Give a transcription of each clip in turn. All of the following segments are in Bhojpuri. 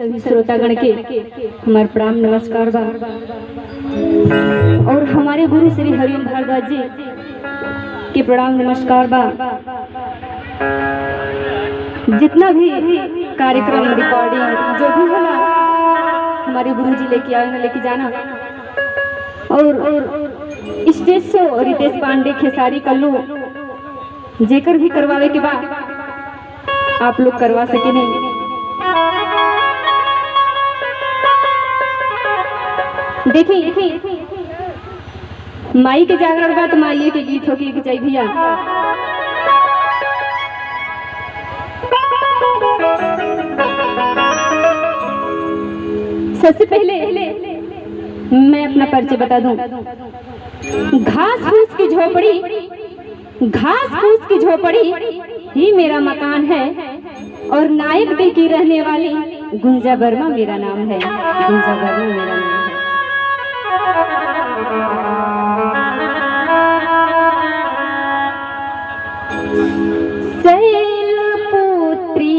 सभी श्रोतागण के हमारे प्रणाम नमस्कार बा। और हमारे गुरु श्री हरिओम भारद्वाज जी के प्रणाम नमस्कार बा। जितना भी कार्यक्रम रिकॉर्डिंग जो भी होला हमारे गुरु जी लेके आए ना लेके जाना। और स्टेज शो रितेश पांडे खेसारी कल्लू जेकर भी करवावे के बाद आप लोग करवा सके नहीं। देखिए माई के जागरण बा तो माई के गीत होके के चाहिए भैया। सबसे पहले मैं अपना परिचय बता दूं। घास फूस की झोपड़ी ही मेरा मकान है और नायक दी की रहने वाली गुंजा वर्मा मेरा नाम है। गुंजा वर्मा मेरा नाम है। शैलपुत्री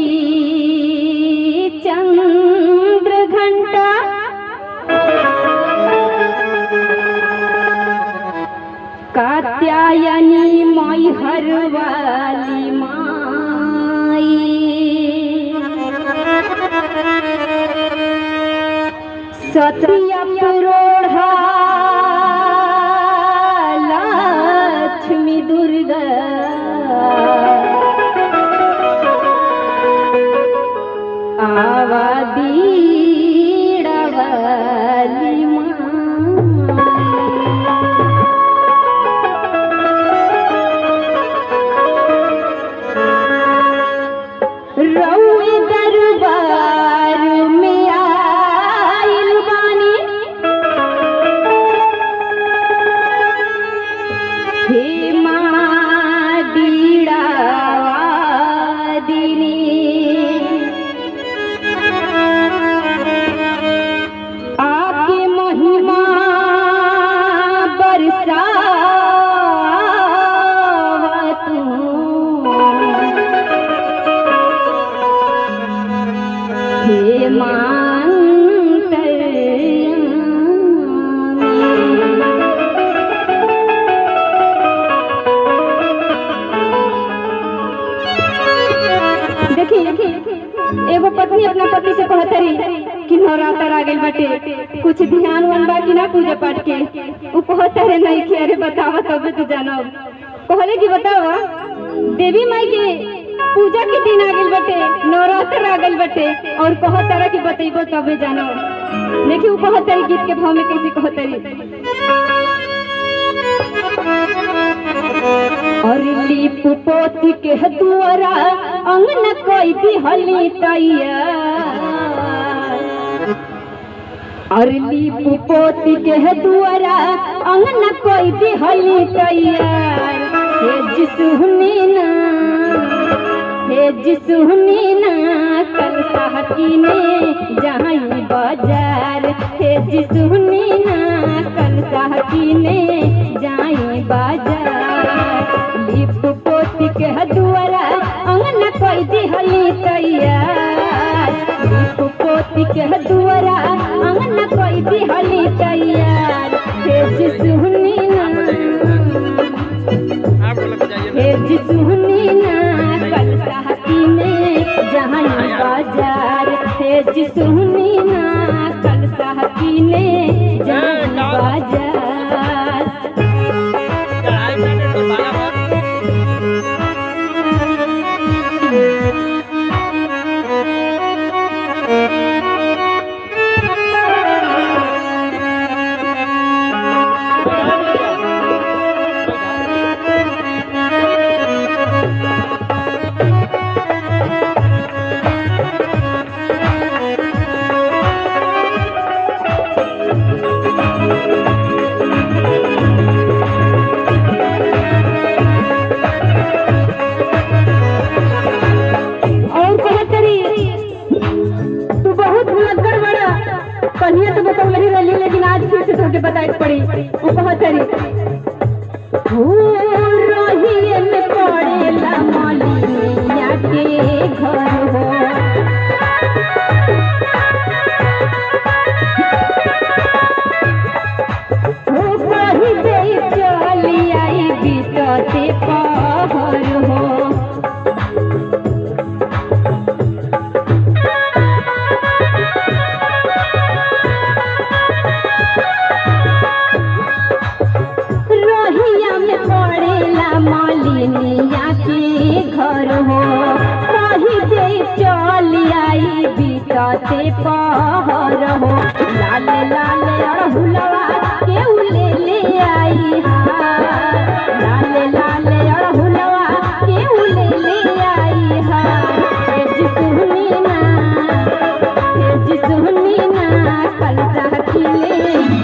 चंद्र घंटा कात्यायनी माई हर वाली माई सतिया पुरोढ़ा लक्ष्मी दुर्गा आवा बीड़ा वाली रउए दरबार में आइल बानी। हे माँ बीड़ा वादिनी आपके महिमा बरसावा तू। हे देखिए एगो पत्नी अपना पति से कहतरी कि नवरात्र आ गइल बाटे कुछ ध्यान वन बा कि ना पूजा पाठ के। उ कहतरे नहीं कि अरे बतावा तब तू जानब। कहले कि बतावा देवी माई के पूजा के दिन आ गइल बाटे नवरात्र आ गइल बाटे और कहतरा कि बतइबो तबे जानब। देखिए उ कहतरी गीत के भाव में कैसे कहतरी। और लीप पोती के दुआरा अंगन कोई दिहली तैया। और लीप पोती के दुआरा अंगन कोई दिहली तैयार। हे जिसुनी ना कल साहकीने जाई बाजार। हे जिसुनी ना कल साहकीने जाई बाजार। लीप पोती के दुआरा अंगन कोई दिहली तैयार। लीप पोती के दुआरा अंगन कोई दिहली तैयार। हे जिसुनी ना कल साहकीने जाई बाजार। हे जिसुनी ना कल साहकीने जाई बाजार। लेकिन आज फिर से तुमके बताए पड़ी। वो बहुत रोहिए में पड़ेला मालिया के घर हो। चढ़ते पहर हो लाल लाल अड़हुलवा केहू ले ले आई हार लाल लाल अड़हुलवा केहू ले ले आई हार ए जी सुनी ना कल जाके ले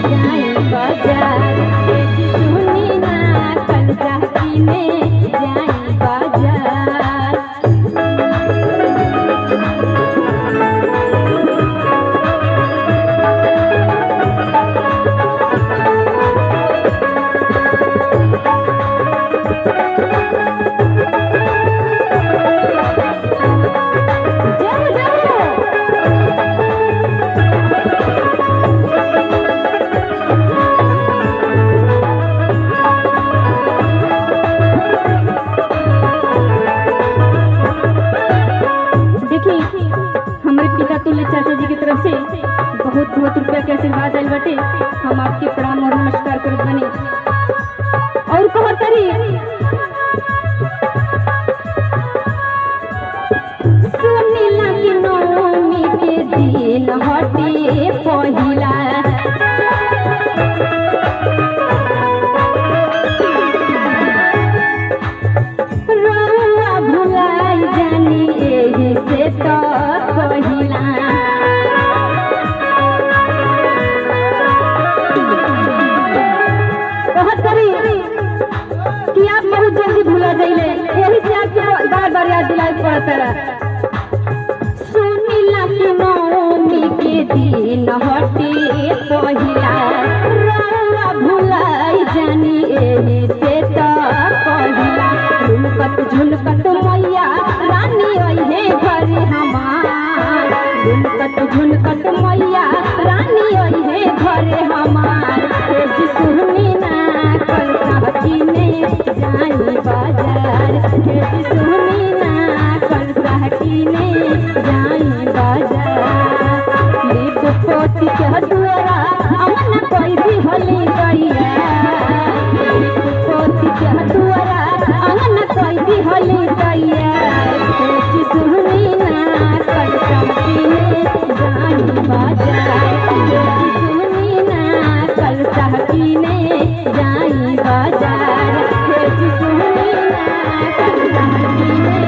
जाई बाजार ए जी सुनी ना कल जाके ले जाई बाजार। हमारे पिता तुल्य चाचा जी की तरफ से बहुत बहुत रुपया के आशीर्वाद आयल बटे। हम आपके प्रणाम और नमस्कार करत बनी और कहत तरी सुनीला की नवमी के दिन हटे पहिला रउआ भुलाई जानी एही से तो पहिला कहत करी कि आप बहुत जल्दी भुला जाइले यही से आपके बार बार याद दिलाए पड़ता रहा। सुनीला की नवमी के दिन हटे पहिला रउआ भुलाई जानी एही से तो पहिला झुनकत झुनकत मैया रानी अइहे घरे हमार झुनकत झुनकत मैया रानी अइहे घरे हमार ए जी सुनी ना कल साहकी ने जाई बाजार ए जी सुनी ना कल साहकी ने जाई बाजार लिप पोती के दुआरा अमन कोई भी होली गईया लिप पोती के दुआरा अमन कोई भी होली गईया ए जी सुनी ना कल साहकी ने जाई बाजार ए जी सुनी ना कल साहकी ने जाई बाजार ए जी सुनी ना कल साहकी ने